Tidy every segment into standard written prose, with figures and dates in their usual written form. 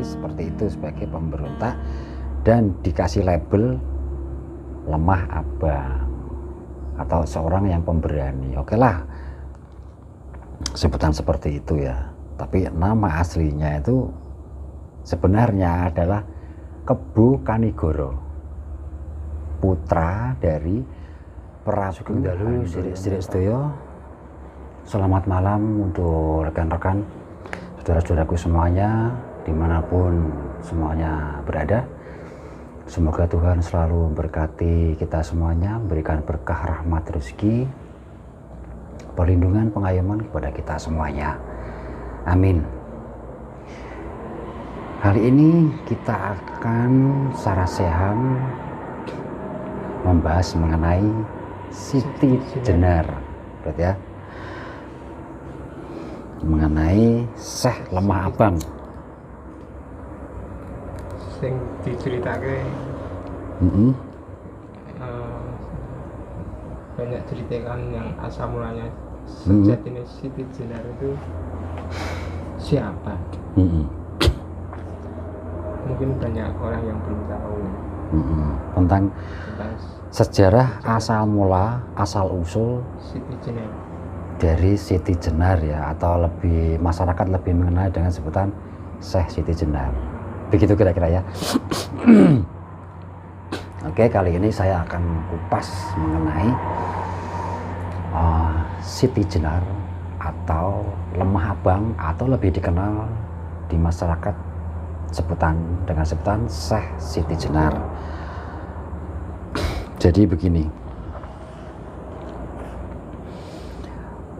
Seperti itu sebagai pemberontak dan dikasih label lemah abang atau seorang yang pemberani. Oke lah, sebutan seperti itu ya. Tapi nama aslinya itu sebenarnya adalah Kebo Kanigoro, putra dari Prabu Sidik-Sidik. Selamat malam untuk rekan-rekan, saudara-saudaraku semuanya, dimanapun semuanya berada. Semoga Tuhan selalu memberkati kita semuanya, memberikan berkah, rahmat, rezeki, perlindungan, pengayoman kepada kita semuanya. Amin. Kali ini kita akan secara sehat membahas mengenai Siti Jenar, berarti ya, mengenai Syekh Lemah Abang. Sing diceritake banyak ceritakan yang asal mulanya sejatinya Siti Jenar itu siapa? Mungkin banyak orang yang belum tahu tentang sejarah asal mula, asal usul Siti Jenar dari Siti Jenar ya, atau lebih masyarakat lebih mengenal dengan sebutan Syekh Siti Jenar. Begitu kira-kira ya. Oke, kali ini saya akan kupas mengenai Siti Jenar atau Lemah Abang, atau lebih dikenal di masyarakat dengan sebutan Syekh Siti Jenar. Jadi begini,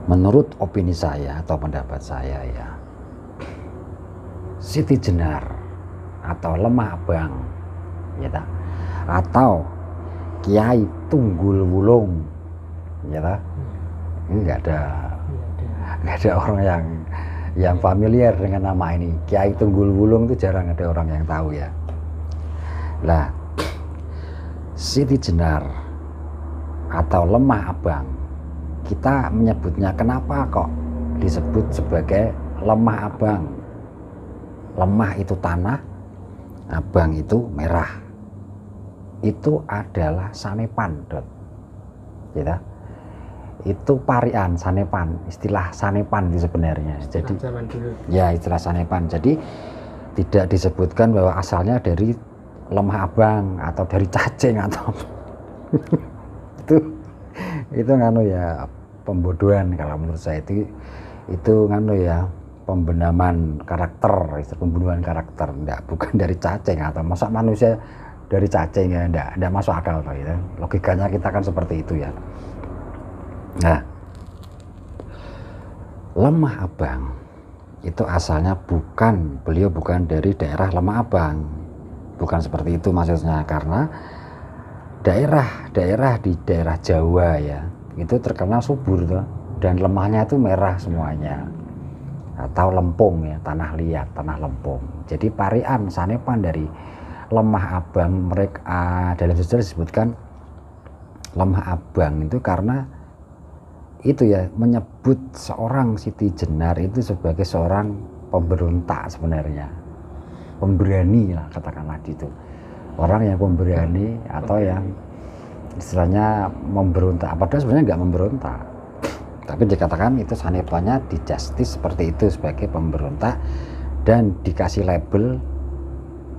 menurut opini saya atau pendapat saya ya, Siti Jenar atau Lemah Abang ya tak? Atau Kiai Tunggul Wulung ya tak? Ini nggak ada orang yang familiar dengan nama ini. Kiai Tunggul Wulung itu jarang ada orang yang tahu ya. Lah, Siti Jenar atau Lemah Abang, kita menyebutnya, kenapa kok disebut sebagai Lemah Abang? Lemah itu tanah, abang itu merah. Itu adalah sanepan, ya. Itu parian sanepan, istilah sanepan itu sebenarnya. Jadi ya, istilah sanepan. Jadi tidak disebutkan bahwa asalnya dari Lemah Abang atau dari cacing atau itu nganu ya, pembodohan kalau menurut saya. Itu nganu ya, pembenaman karakter, pembunuhan karakter. Bukan dari cacing, atau masa manusia dari cacing ya, enggak masuk akal gitu. Logikanya kita kan seperti itu ya. Nah, Lemah Abang itu asalnya beliau bukan dari daerah Lemah Abang, bukan seperti itu maksudnya, karena daerah di daerah Jawa ya itu terkenal subur tuh, dan lemahnya itu merah semuanya, atau lempung ya, tanah liat, tanah lempung. Jadi parian sanepan dari Lemah Abang, mereka dalam sejarah disebutkan Lemah Abang itu karena itu ya, menyebut seorang Siti Jenar itu sebagai seorang pemberontak sebenarnya, pemberani lah katakanlah gitu, orang yang pemberani atau yang istilahnya memberontak, padahal sebenarnya nggak memberontak, tapi dikatakan itu sanepannya di justice seperti itu sebagai pemberontak dan dikasih label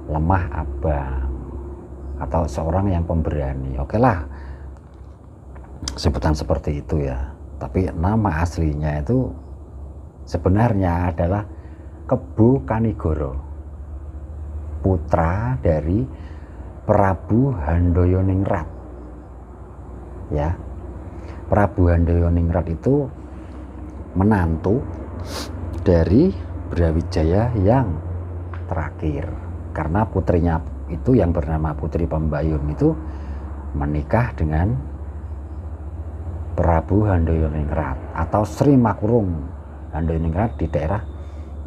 Lemah Abang atau seorang yang pemberani. Oke lah, sebutan seperti itu ya. Tapi nama aslinya itu sebenarnya adalah Kebo Kanigoro, putra dari Prabu Handoyoningrat. Ya, Prabu Handoyoningrat itu menantu dari Brawijaya yang terakhir, karena putrinya itu yang bernama Putri Pembayun itu menikah dengan Prabu Handoyoningrat atau Sri Makurung Handoyoningrat di daerah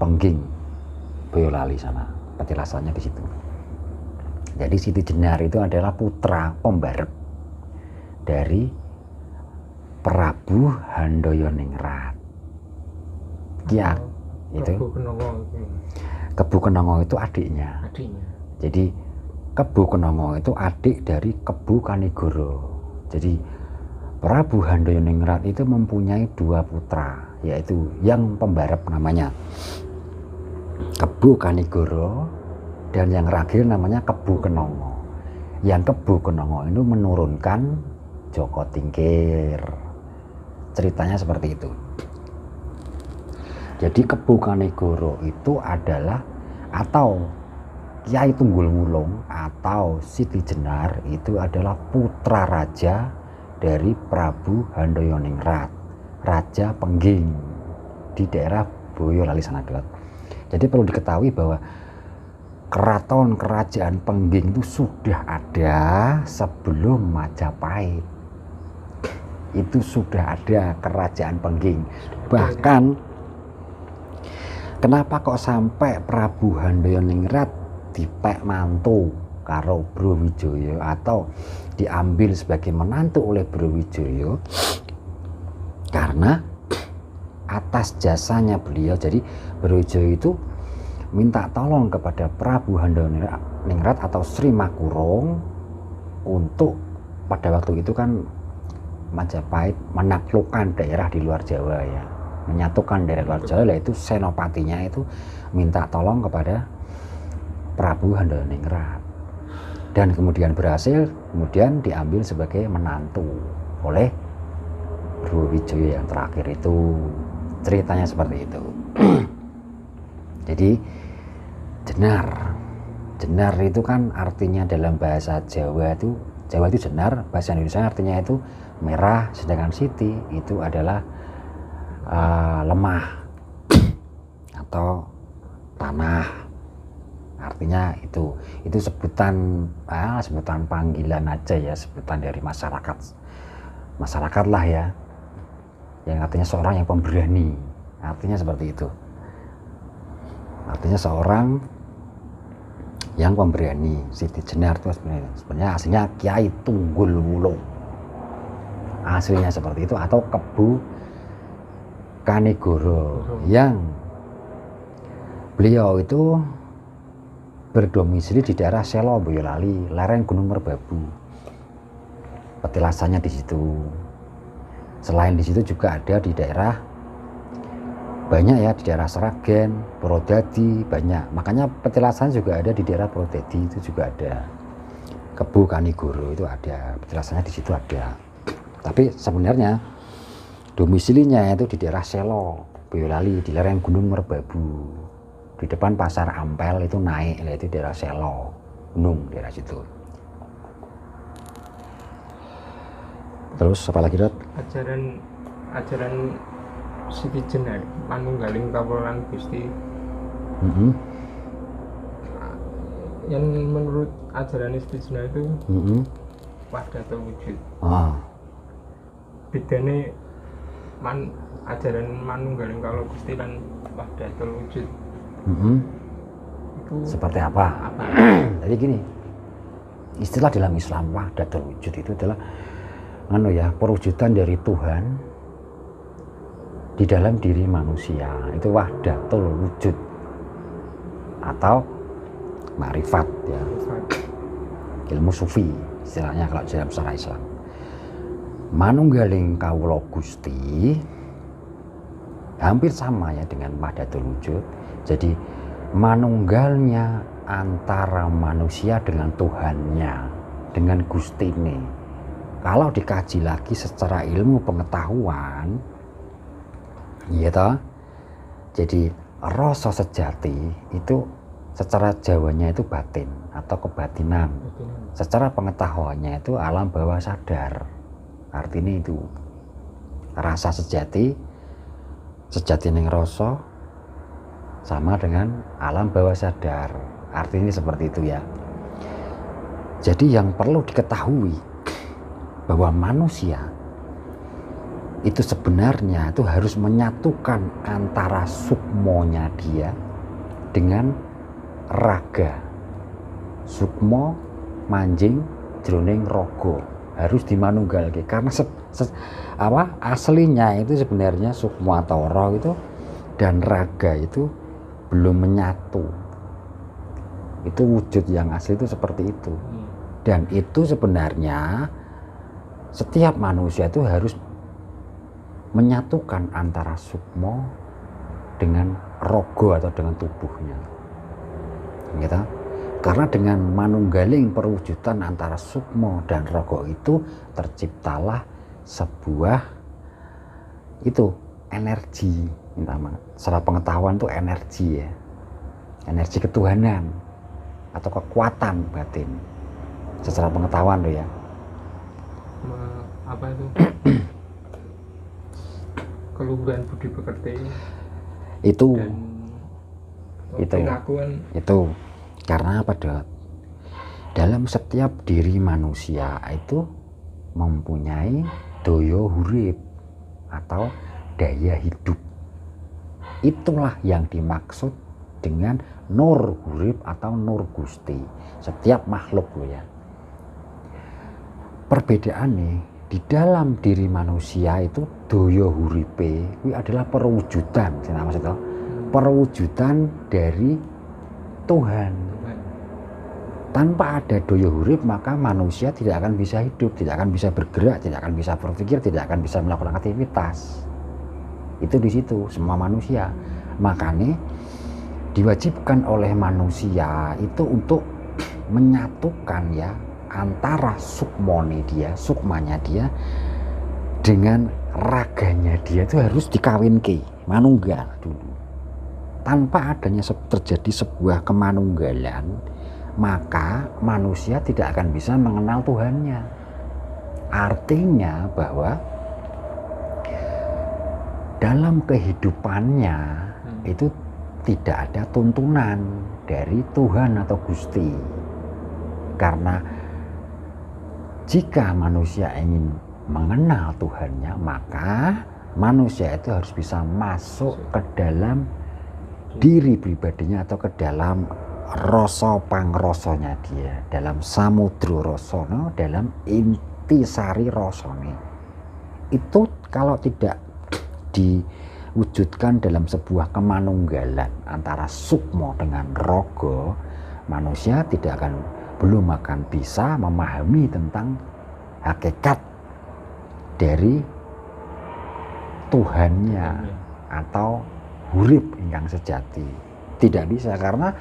Pengging, Boyolali sana, petilasannya di situ. Jadi Siti Jenar itu adalah putra pembarep dari Prabu Handayoningrat. Kia itu Kebu Kenongo itu adiknya. Jadi Kebu Kenongo itu adik dari Kebu Kanigoro. Jadi Prabu Handayoningrat itu mempunyai 2 putra, yaitu yang pembarep namanya Kebu Kanigoro dan yang ragil namanya Kebu Kenongo. Yang Kebu Kenongo itu menurunkan Joko Tingkir. Ceritanya seperti itu. Jadi Kebu Kanigoro itu adalah atau Kyai Tunggul Wulung atau Siti Jenar itu adalah putra raja dari Prabu Handayoningrat, Raja Pengging di daerah Boyolali Sanadot. Jadi perlu diketahui bahwa keraton kerajaan Pengging itu sudah ada sebelum Majapahit. Itu sudah ada kerajaan Pengging. Bahkan kenapa kok sampai Prabu Handayoningrat dipek mantu karo Brawijaya atau diambil sebagai menantu oleh Brawijaya? Karena atas jasanya beliau, jadi Brawijaya itu minta tolong kepada Prabu Handayoningrat atau Sri Makurung untuk pada waktu itu kan Majapahit menaklukkan daerah di luar Jawa ya, menyatukan daerah luar Jawa, yaitu senopatinya itu minta tolong kepada Prabu Handayoningrat dan kemudian berhasil, kemudian diambil sebagai menantu oleh Brawijaya yang terakhir itu. Ceritanya seperti itu. Jadi Jenar itu kan artinya dalam bahasa Jawa itu Jenar, bahasa Indonesia artinya itu merah, sedangkan Siti itu adalah lemah atau tanah. Artinya itu sebutan panggilan aja ya, sebutan dari masyarakat lah ya, yang artinya seorang yang pemberani, artinya seperti itu. Artinya seorang yang pemberani. Siti Jenar itu sebenarnya aslinya Kyai Tunggul Wulung, aslinya seperti itu, atau Kebu Kanigoro, yang beliau itu berdomisili di daerah Selo Boyolali, lereng Gunung Merbabu. Petilasannya di situ. Selain di situ juga ada di daerah banyak ya, di daerah Sragen, Purwodadi banyak. Makanya petilasan juga ada di daerah Purwodadi, itu juga ada. Kebu Kanigoro itu ada, petilasannya di situ ada. Tapi sebenarnya domisilinya itu di daerah Selo Boyolali, di lereng Gunung Merbabu. Di depan Pasar Ampel itu naik, yaitu daerah Selo, gunung daerah situ. Terus apa lagi, Dot? Ajaran Siti Jenar manunggaling kawulan Gusti. Yang menurut ajaran Siti Jenar itu wahdatul wujud. Bedane ajaran manunggaling kawulan Gusti lan wahdatul wujud. Itu seperti apa? Jadi gini, istilah dalam Islam wahdatul wujud itu adalah perwujudan dari Tuhan di dalam diri manusia. Itu wahdatul wujud atau ma'rifat ya, ilmu sufi istilahnya kalau dalam syariat Islam. Manunggaling kawula Gusti hampir sama ya dengan wahdatul wujud. Jadi manunggalnya antara manusia dengan Tuhannya, dengan Gusti ini. Kalau dikaji lagi secara ilmu pengetahuan, ya toh, jadi rasa sejati itu secara Jawanya itu batin atau kebatinan. Secara pengetahuannya itu alam bawah sadar. Artinya itu rasa sejati ning rasa sama dengan alam bawah sadar. Artinya seperti itu ya. Jadi yang perlu diketahui bahwa manusia itu sebenarnya itu harus menyatukan antara sukmonya dia dengan raga sukma manjing jroning raga, harus dimanunggalke karena aslinya itu sebenarnya sukma atau roh itu dan raga itu belum menyatu. Itu wujud yang asli itu seperti itu. Dan itu sebenarnya setiap manusia itu harus menyatukan antara sukma dengan rogo atau dengan tubuhnya. Gitu? Karena dengan manunggaling perwujudan antara sukma dan rogo itu terciptalah sebuah itu energi. Secara pengetahuan itu energi ya, energi ketuhanan atau kekuatan batin. Secara pengetahuan loh ya. Apa itu? Keluhuran budi pekerti itu dan pengakuan itu karena apa Dot? Dalam setiap diri manusia itu mempunyai daya hurip atau daya hidup. Itulah yang dimaksud dengan nur hurip atau nur Gusti. Setiap makhluk loh ya. Perbedaannya di dalam diri manusia itu daya huripe itu adalah perwujudan, maksudnya perwujudan dari Tuhan. Tanpa ada daya hurip maka manusia tidak akan bisa hidup, tidak akan bisa bergerak, tidak akan bisa berpikir, tidak akan bisa melakukan aktivitas. Itu di situ semua manusia. Makanya diwajibkan oleh manusia itu untuk menyatukan ya antara sukmanya dia dengan raganya dia itu harus dikawinke, manunggal dulu. Tanpa adanya terjadi sebuah kemanunggalan, maka manusia tidak akan bisa mengenal Tuhannya. Artinya bahwa dalam kehidupannya itu tidak ada tuntunan dari Tuhan atau Gusti. Karena jika manusia ingin mengenal Tuhannya, maka manusia itu harus bisa masuk ke dalam diri pribadinya atau ke dalam rasa pangrasanya dia, dalam samudra rasana, dalam intisari rasane. Itu kalau tidak diwujudkan dalam sebuah kemanunggalan antara sukma dengan raga, manusia belum akan bisa memahami tentang hakikat dari Tuhannya atau hurip ingkang sejati. Tidak bisa, karena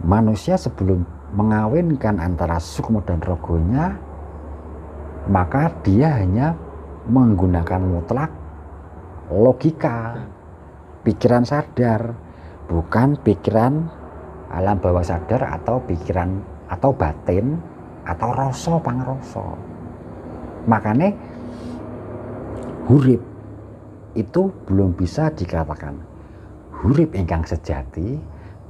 manusia sebelum mengawinkan antara sukma dan rogonya, maka dia hanya menggunakan mutlak logika, pikiran sadar, bukan pikiran alam bawah sadar atau pikiran atau batin atau rasa pangrasa. Makanya hurip itu belum bisa dikatakan hurip ingkang sejati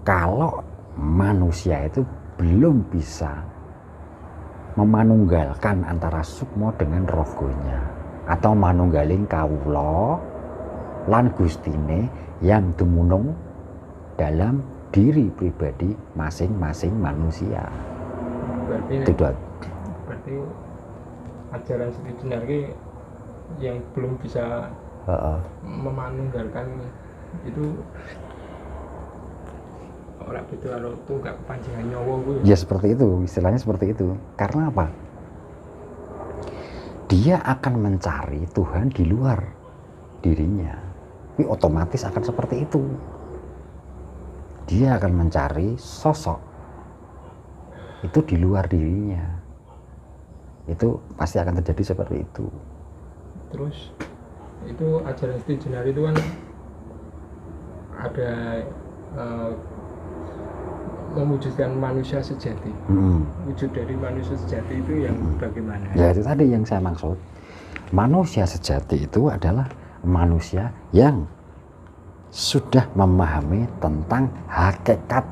kalau manusia itu belum bisa memanunggalkan antara sukma dengan rogonya, atau manunggaling kawula lan Gustine yang dumunung dalam diri pribadi masing-masing manusia. Berarti ajaran Sri Jenar yang belum bisa memanunggalkan itu orang itu kalau tunggak panjangan nyawa gue. Ya seperti itu, istilahnya seperti itu. Karena apa? Dia akan mencari Tuhan di luar dirinya. Tapi otomatis akan seperti itu. Dia akan mencari sosok itu di luar dirinya. Itu pasti akan terjadi seperti itu. Terus itu ajaran Sri Jenar itu kan ada mewujudkan manusia sejati. Wujud dari manusia sejati itu yang bagaimana? Ya itu tadi yang saya maksud. Manusia sejati itu adalah manusia yang sudah memahami tentang hakikat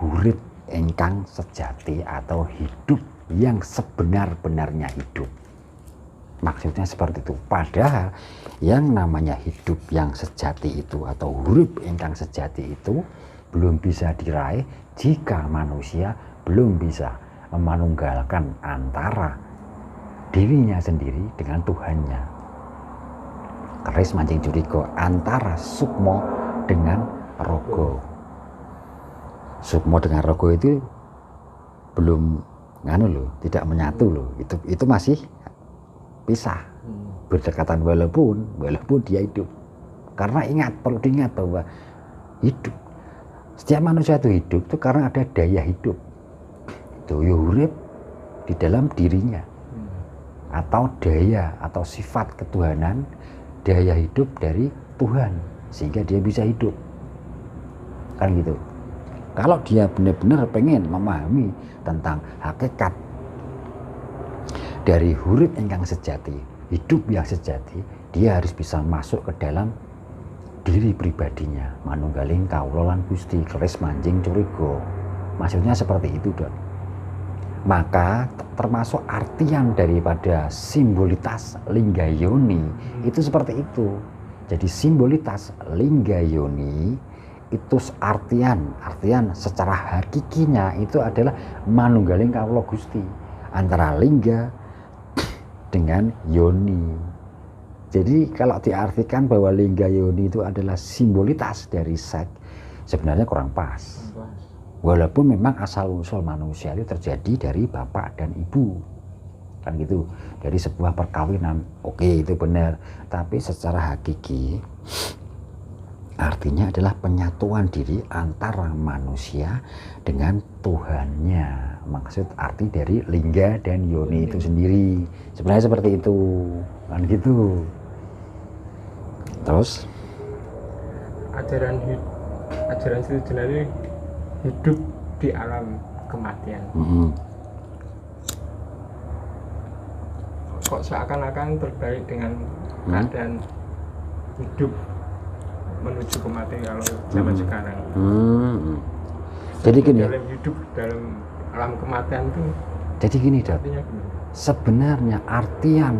hurip ingkang sejati atau hidup yang sebenar-benarnya hidup. Maksudnya seperti itu. Padahal yang namanya hidup yang sejati itu atau hurip ingkang sejati itu belum bisa diraih jika manusia belum bisa memanunggalkan antara dirinya sendiri dengan Tuhannya. Keris mancing curiga antara sukmo dengan rogo. Sukmo dengan rogo itu belum tidak menyatu loh. Itu masih pisah, berdekatan walaupun dia hidup. Karena perlu diingat bahwa hidup, setiap manusia itu hidup itu karena ada daya hidup. Itu urip di dalam dirinya. Atau daya atau sifat ketuhanan, daya hidup dari Tuhan sehingga dia bisa hidup, kan gitu. Kalau dia benar-benar pengen memahami tentang hakikat dari hurip ingkang sejati, hidup yang sejati, dia harus bisa masuk ke dalam diri pribadinya. Manunggaling kawula lan Gusti, keris mancing curiga. Maksudnya seperti itu, Dok. Maka termasuk artian daripada simbolitas linggayoni itu seperti itu. Jadi simbolitas linggayoni itu artian secara hakikinya itu adalah manunggaling kawula Gusti, antara lingga dengan yoni. Jadi kalau diartikan bahwa lingga yoni itu adalah simbolitas dari seks, sebenarnya kurang pas. Walaupun memang asal-usul manusia itu terjadi dari bapak dan ibu, kan gitu, dari sebuah perkawinan. Oke, itu benar, tapi secara hakiki artinya adalah penyatuan diri antara manusia dengan Tuhannya. Maksud arti dari lingga dan yoni itu sendiri sebenarnya seperti itu, kan gitu. Terus ajaran Sri Jenar hidup di alam kematian. Kok seakan-akan terbalik dengan keadaan hidup menuju kematian kalau zaman sekarang. Jadi gini, dalam hidup dalam alam kematian itu. Jadi gini, Dok. Sebenarnya artian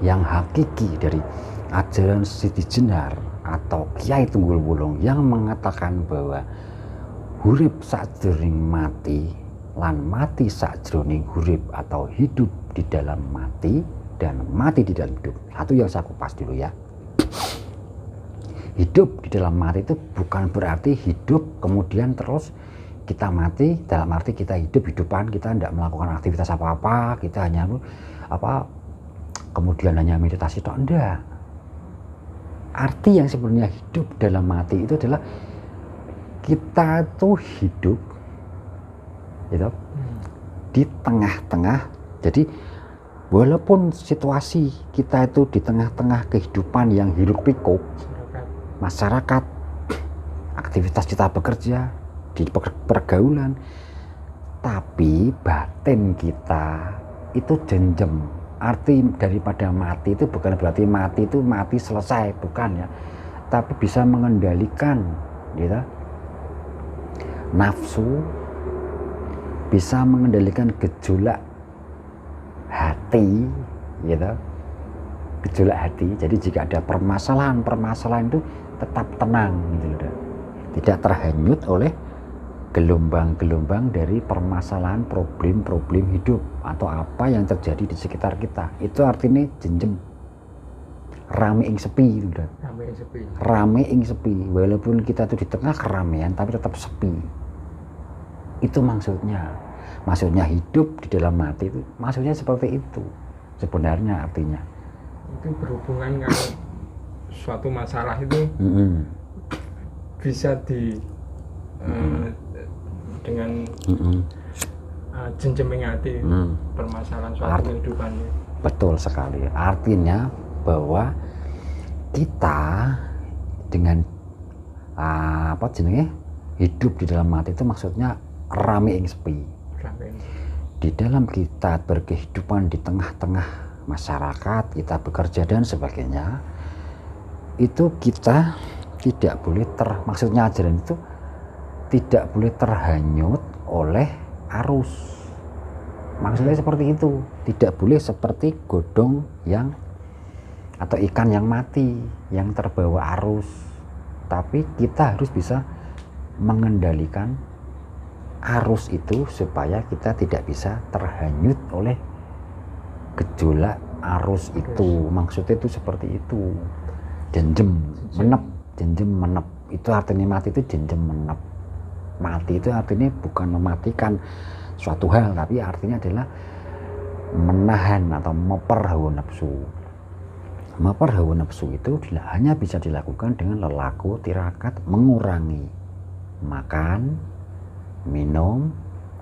yang hakiki dari ajaran Siti Jenar atau Kyai Tunggul Wulung yang mengatakan bahwa hurip sakjroning mati lan mati sakjroning hurip atau hidup di dalam mati dan mati di dalam hidup. Satu yang saya kupas dulu ya. Hidup di dalam mati itu bukan berarti hidup kemudian terus kita mati, dalam arti kita hidupan, kita tidak melakukan aktivitas apa-apa, kita hanya kemudian hanya meditasi toh, enggak. Arti yang sebenarnya hidup dalam mati itu adalah kita tuh hidup gitu, di tengah-tengah. Jadi walaupun situasi kita itu di tengah-tengah kehidupan yang hiruk pikuk masyarakat, aktivitas kita bekerja di pergaulan, tapi batin kita itu jenjem. Arti daripada mati itu bukan berarti mati itu mati selesai, bukan ya, tapi bisa mengendalikan gitu, nafsu, bisa mengendalikan gejolak hati gitu, gejolak hati. Jadi jika ada permasalahan itu tetap tenang gitu, tidak terhanyut oleh gelombang-gelombang dari permasalahan problem-problem hidup atau apa yang terjadi di sekitar kita. Itu artinya jenjem rame ing sepi gitu. Rame ing sepi, walaupun kita tuh di tengah keramaian tapi tetap sepi. Itu maksudnya hidup di dalam mati itu maksudnya seperti itu sebenarnya artinya. Itu berhubungan kalau suatu masalah itu bisa dengan jenjeming hati permasalahan suatu kehidupan. Betul sekali. Artinya bahwa kita dengan hidup di dalam mati itu maksudnya rame ing sepi. Di dalam kita berkehidupan di tengah-tengah masyarakat, kita bekerja dan sebagainya, itu kita tidak boleh maksudnya ajaran itu tidak boleh terhanyut oleh arus. Maksudnya seperti itu, tidak boleh seperti godong yang atau ikan yang mati yang terbawa arus, tapi kita harus bisa mengendalikan arus itu supaya kita tidak bisa terhanyut oleh gejolak arus itu. Maksudnya itu seperti itu. Jenjem menep itu artinya mati, itu jenjem menep. Mati itu artinya bukan mematikan suatu hal, tapi artinya adalah menahan atau meper hawa nafsu. Meper hawa nafsu itu hanya bisa dilakukan dengan lelaku tirakat, mengurangi makan, minum,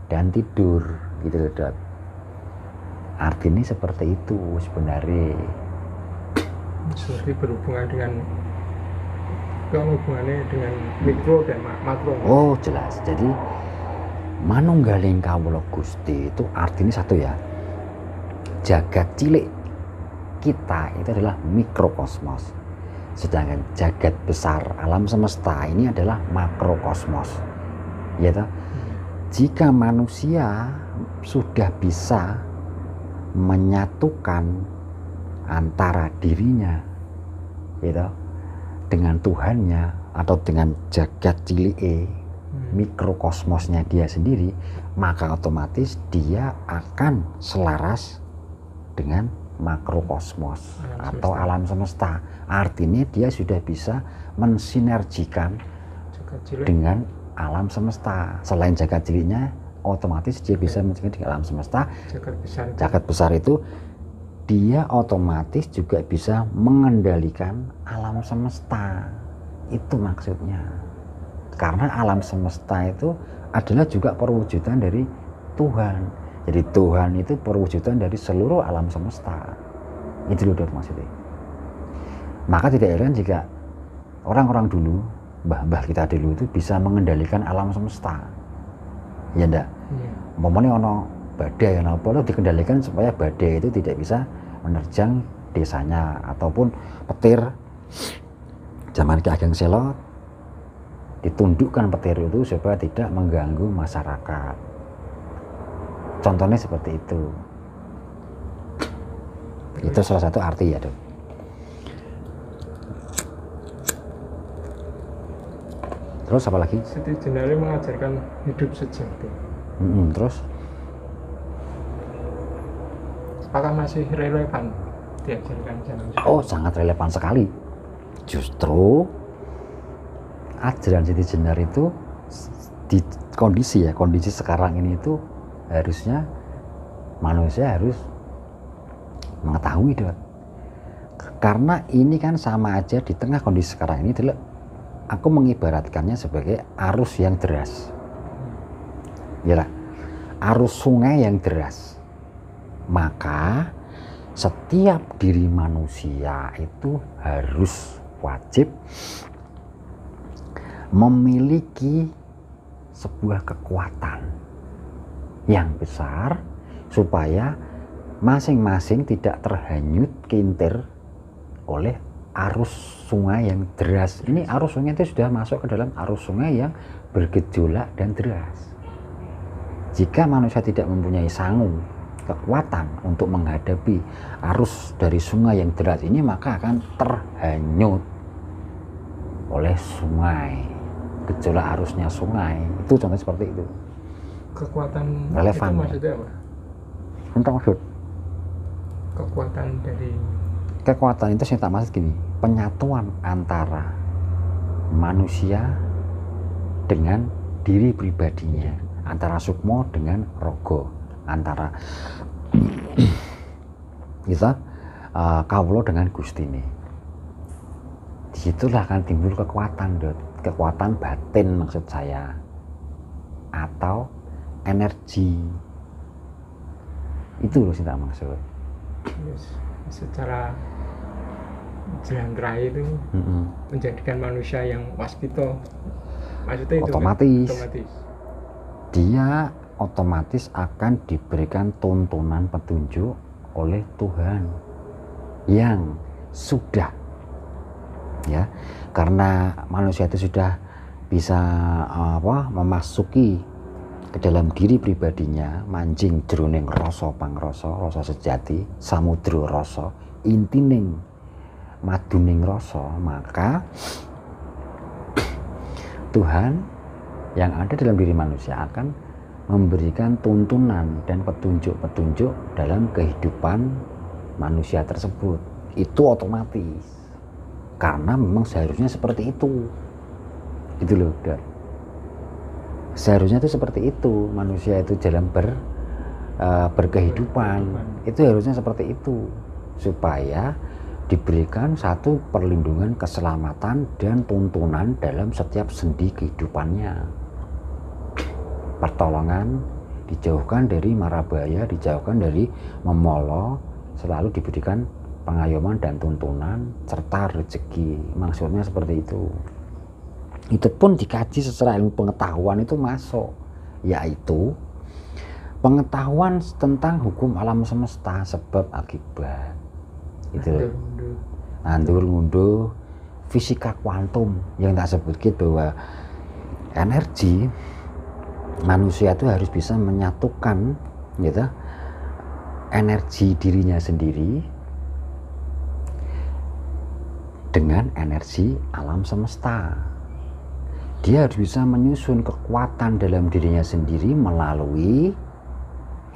dan tidur, gitu loh Dot. Artinya seperti itu sebenarnya. Seperti berhubungan dengan hubungannya dengan mikro dan makro. Oh jelas. Jadi manunggaling kawula Gusti itu artinya satu ya. Jagat cilik kita itu adalah mikrokosmos. Sedangkan jagat besar alam semesta ini adalah makrokosmos. Ya toh? Jika manusia sudah bisa menyatukan antara dirinya gitu dengan Tuhannya atau dengan jagat cilike mikrokosmosnya dia sendiri, maka otomatis dia akan selaras dengan makrokosmos atau alam semesta. Artinya dia sudah bisa mensinergikan dengan alam semesta. Selain jagat ciliknya, otomatis dia bisa mensinergikan dengan alam semesta. Jagat besar itu dia otomatis juga bisa mengendalikan alam semesta. Itu maksudnya. Karena alam semesta itu adalah juga perwujudan dari Tuhan. Jadi Tuhan itu perwujudan dari seluruh alam semesta. Itu loh maksudnya. Maka tidak heran jika orang-orang dulu, mbah-mbah kita dulu itu bisa mengendalikan alam semesta. Ya enggak? Umpamanya ono badai apa itu dikendalikan supaya badai itu tidak bisa menerjang desanya, ataupun petir zaman Ki Ageng Selo ditundukkan petir itu supaya tidak mengganggu masyarakat. Contohnya seperti itu. Itu salah satu arti ya Dok. Terus apa lagi? Siti Jenari mengajarkan hidup sejati. Terus? Apakah masih relevan diajarkan zaman sekarang? Oh, sangat relevan sekali. Justru ajaran Siti Jenar itu di kondisi sekarang ini itu harusnya manusia harus mengetahui Dok. Karena ini kan sama aja di tengah kondisi sekarang ini adalah aku mengibaratkannya sebagai arus yang deras. Yalah, arus sungai yang deras. Maka setiap diri manusia itu harus wajib memiliki sebuah kekuatan yang besar supaya masing-masing tidak terhanyut kintir oleh arus sungai yang deras. Ini arus sungai itu sudah masuk ke dalam arus sungai yang bergejolak dan deras. Jika manusia tidak mempunyai sangu, kekuatan untuk menghadapi arus dari sungai yang deras ini, maka akan terhanyut oleh sungai, gejolak arusnya sungai. Itu contohnya seperti itu. Kekuatan relevan itu maksudnya apa? Untuk maksud kekuatan itu saya tak maksud gini, penyatuan antara manusia dengan diri pribadinya, antara sukmo dengan rogo, antara kita kawula dengan Gusti ini. Disitulah akan timbul kekuatan, kekuatan batin maksud saya, atau energi. Itu loh saya maksud. Secara jalan raya itu menjadikan manusia yang waspito, maksudnya itu otomatis dia otomatis akan diberikan tuntunan petunjuk oleh Tuhan yang sudah, ya, karena manusia itu sudah bisa memasuki ke dalam diri pribadinya, manjing jroning rasa pangrasa, rasa sejati, samudra rasa, intining maduning rasa, maka Tuhan yang ada dalam diri manusia akan memberikan tuntunan dan petunjuk-petunjuk dalam kehidupan manusia tersebut. Itu otomatis, karena memang seharusnya seperti itu. Itu loh, Dar. Seharusnya itu seperti itu, manusia itu dalam berkehidupan itu harusnya seperti itu, supaya diberikan satu perlindungan, keselamatan dan tuntunan dalam setiap sendi kehidupannya. Pertolongan, dijauhkan dari mara bahaya, dijauhkan dari memolo, selalu diberikan pengayoman dan tuntunan serta rezeki. Maksudnya seperti itu. Itu pun dikaji secara ilmu pengetahuan itu masuk, yaitu pengetahuan tentang hukum alam semesta, sebab akibat. Itu nandur ngunduh, fisika kuantum yang tak sebutkan bahwa energi manusia itu harus bisa menyatukan gitu, energi dirinya sendiri dengan energi alam semesta. Dia harus bisa menyusun kekuatan dalam dirinya sendiri melalui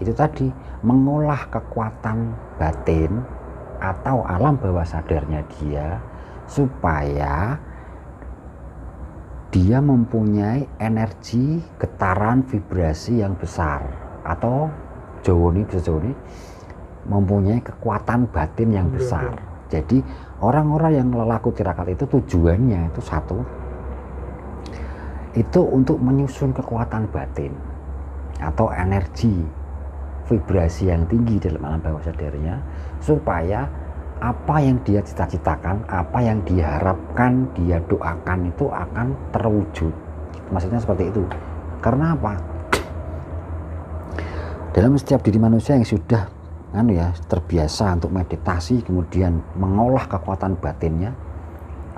itu tadi, mengolah kekuatan batin atau alam bawah sadarnya dia, supaya dia mempunyai energi getaran vibrasi yang besar, atau bisa Jawa mempunyai kekuatan batin yang besar. Jadi orang-orang yang lelaku tirakat itu tujuannya itu satu, itu untuk menyusun kekuatan batin atau energi vibrasi yang tinggi dalam alam bawah sadarnya, supaya apa yang dia cita-citakan, apa yang diharapkan, dia doakan itu akan terwujud. Maksudnya seperti itu. Karena apa? Dalam setiap diri manusia yang sudah terbiasa untuk meditasi, kemudian mengolah kekuatan batinnya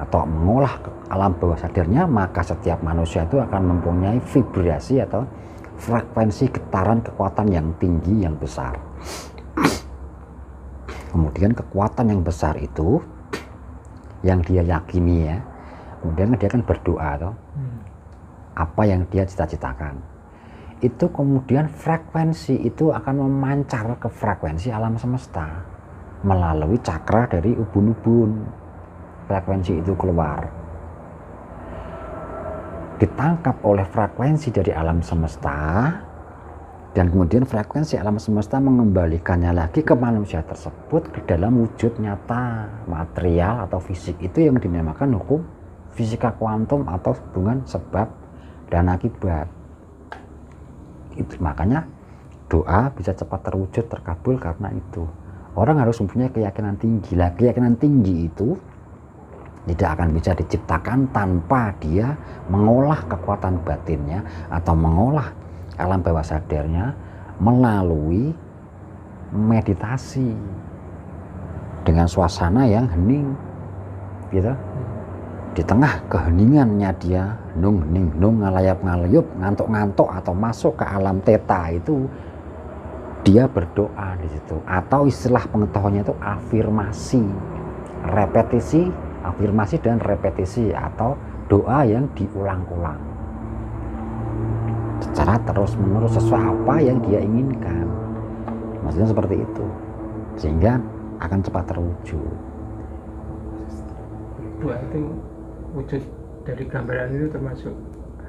atau mengolah alam bawah sadarnya, maka setiap manusia itu akan mempunyai vibrasi atau frekuensi getaran kekuatan yang tinggi, yang besar. Kemudian kekuatan yang besar itu yang dia yakini ya, kemudian dia akan berdoa apa yang dia cita-citakan, itu kemudian frekuensi itu akan memancar ke frekuensi alam semesta melalui cakra dari ubun-ubun. Frekuensi itu keluar, ditangkap oleh frekuensi dari alam semesta, dan kemudian frekuensi alam semesta mengembalikannya lagi ke manusia tersebut ke dalam wujud nyata material atau fisik. Itu yang dinamakan hukum fisika kuantum atau hubungan sebab dan akibat. Itu makanya doa bisa cepat terwujud, terkabul karena itu. Orang harus mempunyai keyakinan tinggi. Lah, keyakinan tinggi itu tidak akan bisa diciptakan tanpa dia mengolah kekuatan batinnya atau mengolah alam bawah sadarnya melalui meditasi dengan suasana yang hening gitu. Di tengah keheningannya dia hening, ngalayap ngalayup, ngantuk atau masuk ke alam teta, itu dia berdoa di situ, atau istilah pengetahuannya itu afirmasi, afirmasi dan repetisi, atau doa yang diulang-ulang secara terus-menerus sesuai apa yang dia inginkan. Maksudnya seperti itu, sehingga akan cepat terwujud. Doa itu wujud dari gambaran itu termasuk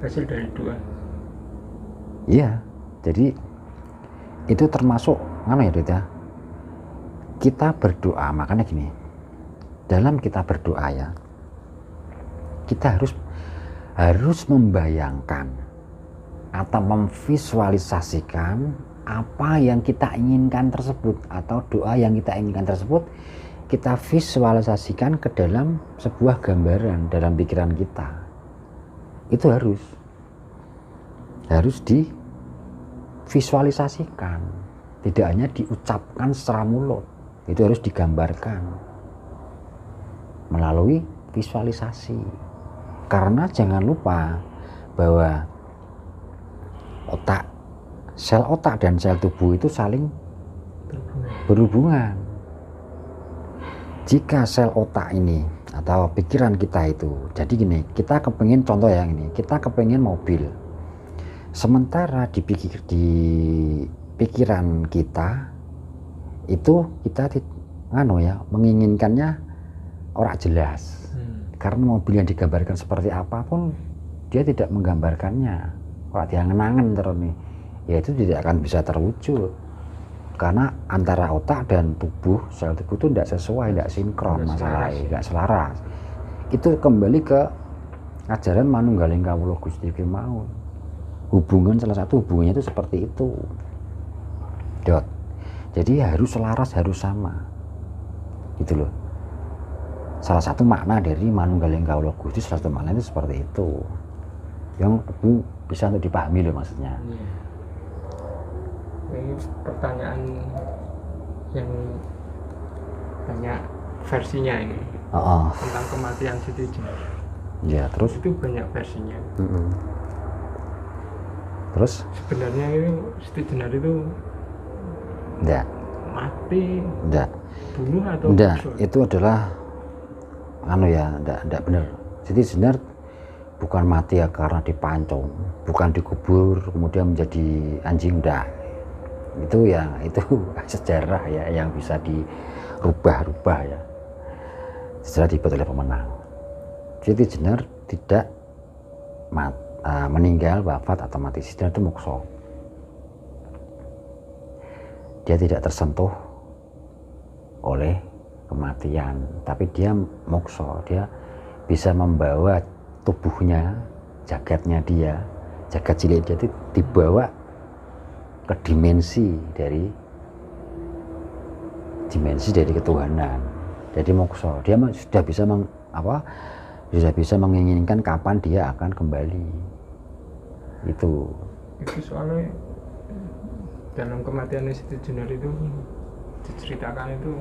hasil dari doa. Iya, jadi itu termasuk kita berdoa. Makanya gini, dalam kita berdoa ya, kita harus membayangkan atau memvisualisasikan apa yang kita inginkan tersebut, atau doa yang kita inginkan tersebut kita visualisasikan ke dalam sebuah gambaran dalam pikiran kita. Itu harus divisualisasikan, tidak hanya diucapkan secara mulut, itu harus digambarkan melalui visualisasi. Karena jangan lupa bahwa sel otak dan sel tubuh itu saling berhubungan. Jika sel otak ini atau pikiran kita itu, jadi gini, kita kepengin, contoh yang ini, kita kepengin mobil. Sementara di pikiran kita itu kita menginginkannya ora jelas. Karena mobil yang digambarkan seperti apapun dia tidak menggambarkannya. Kalau dia ngenangan terus nih, ya itu tidak akan bisa terwujud. Karena antara otak dan tubuh, sel tubuh itu tidak sesuai, tidak sinkron, masalahnya tidak selaras. Itu kembali ke ajaran manunggaling kawula Gusti kemawon. Salah satu hubungannya itu seperti itu. Jadi harus selaras, harus sama. Gitu loh. Salah satu makna dari manunggaling kawula Gusti, salah satu makna itu seperti itu. Yang bisa untuk dipahami loh maksudnya. Ini pertanyaan yang banyak versinya ini. Tentang kematian Siti Jenar. Ya, terus itu banyak versinya. Terus sebenarnya ini Siti Jenar itu enggak mati, enggak bunuh atau enggak, itu adalah enggak benar. Siti Jenar bukan mati ya karena dipancung, bukan dikubur kemudian menjadi anjing, enggak. Itu sejarah ya yang bisa dirubah-rubah ya. Sejarah dibuat oleh pemenang. Siti Jenar tidak meninggal, wafat atau mati. Siti Jenar itu mokso. Dia tidak tersentuh oleh kematian, tapi dia mokso. Dia bisa membawa tubuhnya, jagadnya dia, jagat cilik dia itu dibawa ke dimensi dari ketuhanan. Jadi mokso. Dia sudah bisa menginginkan kapan dia akan kembali. Itu soalnya dalam kematian Siti Jenar itu diceritakan itu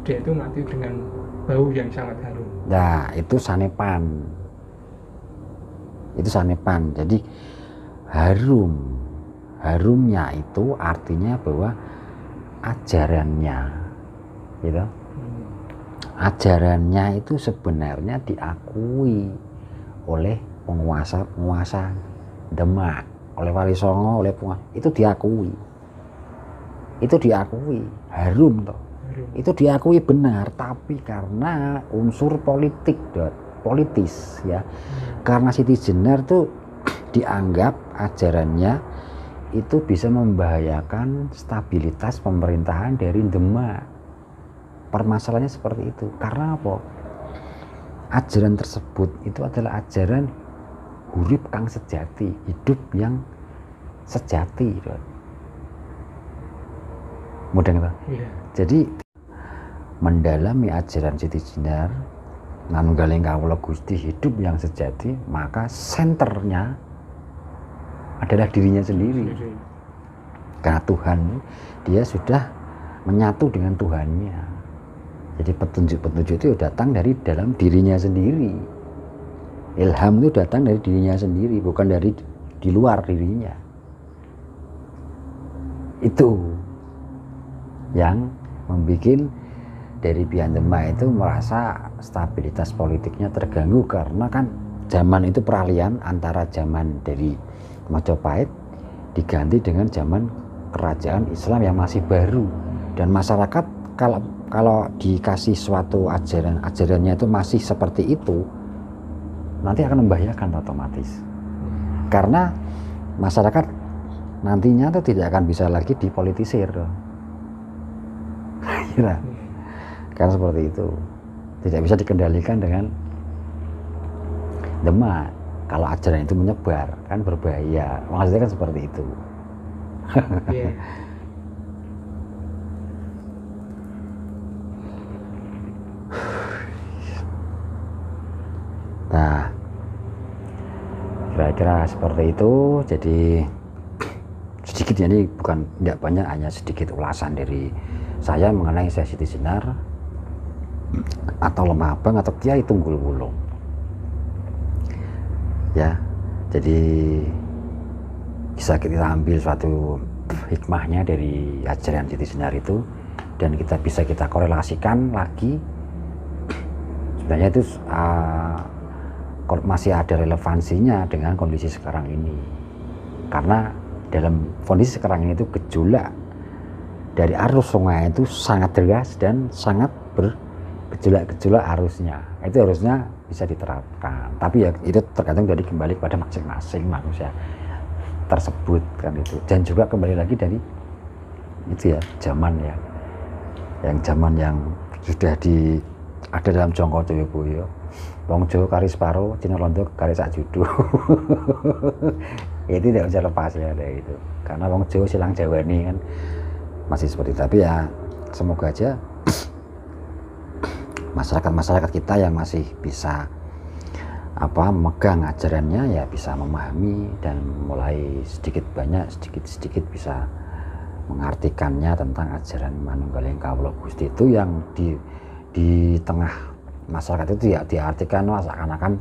dia itu mati dengan bau yang sangat harum. Nah, itu sanepan. Jadi harumnya itu artinya bahwa ajarannya gitu. Ajarannya itu sebenarnya diakui oleh penguasa Demak, oleh Wali Songo, oleh penguasa, itu diakui harum toh. Itu diakui benar, tapi karena unsur politis ya. Karena Siti Jenar tuh dianggap ajarannya itu bisa membahayakan stabilitas pemerintahan dari Demak. Permasalahannya seperti itu. Karena apa? Ajaran tersebut itu adalah ajaran urip kang sejati, hidup yang sejati. Mudah nggak? Iya. Jadi mendalami ajaran Siti Jenar, manunggaling kawula Gusti, hidup yang sejati, maka senternya adalah dirinya sendiri. Karena Tuhan, dia sudah menyatu dengan Tuhannya. Jadi petunjuk-petunjuk itu datang dari dalam dirinya sendiri. Ilham itu datang dari dirinya sendiri, bukan dari di luar dirinya. Itu yang membuat dari pihak Demak itu merasa stabilitas politiknya terganggu, karena kan zaman itu peralihan antara zaman dari Majapahit diganti dengan zaman kerajaan Islam yang masih baru, dan masyarakat kalau dikasih suatu ajarannya itu masih seperti itu, nanti akan membahayakan otomatis, karena masyarakat nantinya itu tidak akan bisa lagi dipolitisir. Kan seperti itu, tidak bisa dikendalikan dengan Demak. Kalau ajaran itu menyebar kan berbahaya, maksudnya kan seperti itu. Yeah. Nah, kira-kira seperti itu. Jadi sedikit ya, ini bukan tidak banyak, hanya sedikit ulasan dari saya mengenai Syekh Siti Jenar atau Lemah Abang atau Kiai Tunggul Wulung. Ya, jadi bisa kita ambil suatu hikmahnya dari ajaran Siti Jenar itu, dan bisa kita korelasikan lagi. Sebenarnya itu masih ada relevansinya dengan kondisi sekarang ini. Karena dalam kondisi sekarang ini itu gejolak dari arus sungai itu sangat deras dan sangat bergejolak-gejolak arusnya. Itu harusnya bisa diterapkan. Tapi ya itu tergantung dari kembali kepada masing-masing manusia tersebut kan itu. Dan juga kembali lagi dari itu ya zaman ya, yang zaman yang sudah ada dalam Jongko Joyoboyo. Wong Jawa kari separo, Cina Londo kari sak judu. Itu tidak bisa lepas ya dari itu. Karena wong Jawa silang Jawa ini kan masih seperti itu. Tapi ya semoga aja masyarakat kita yang masih bisa memegang ajarannya ya bisa memahami dan mulai sedikit bisa mengartikannya tentang ajaran Manunggaling Kawula Gusti itu yang di tengah masyarakat itu ya diartikan seakan-akan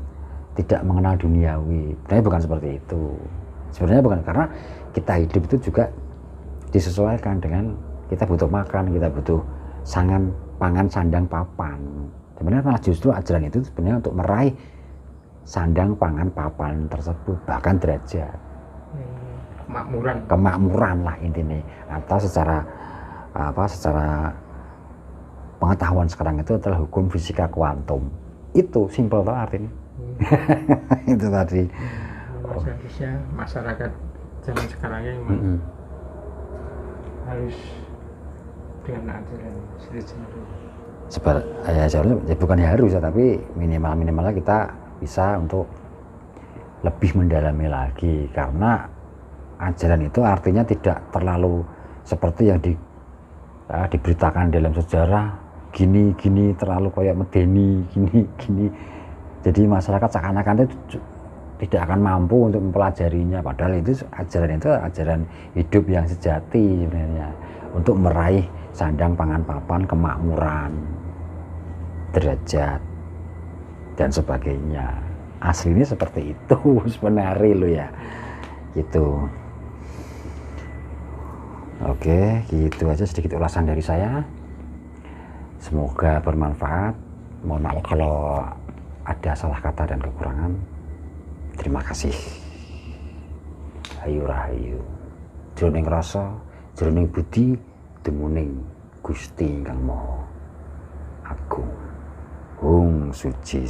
tidak mengenal duniawi. Sebenarnya bukan seperti itu. Sebenarnya bukan, karena kita hidup itu juga disesuaikan dengan kita butuh makan, kita butuh pangan, sandang, papan. Sebenarnya malah justru ajaran itu sebenarnya untuk meraih sandang, pangan, papan tersebut, bahkan derajat. Kemakmuran lah intinya. Atau secara pengetahuan sekarang itu adalah hukum fisika kuantum. Itu simpel banget artinya. Itu tadi. Harusnya masyarakat zaman sekarang yang harus dengan ajaran sebenarnya ya bukan harus ya, tapi minimalnya kita bisa untuk lebih mendalami lagi, karena ajaran itu artinya tidak terlalu seperti yang diberitakan dalam sejarah gini terlalu kayak medeni gini. Jadi masyarakat seakan-akan itu tidak akan mampu untuk mempelajarinya, padahal itu ajaran hidup yang sejati sebenarnya untuk meraih sandang, pangan, papan, kemakmuran, derajat dan sebagainya. Aslinya seperti itu sebenarnya lo ya gitu. Oke, gitu aja sedikit ulasan dari saya, semoga bermanfaat. Mohon maaf kalau ada salah kata dan kekurangan. Terima kasih. Hayu rahayu, jroning rasa, jroning budi, demuning Gusti Ingkang Maha Agung. Suci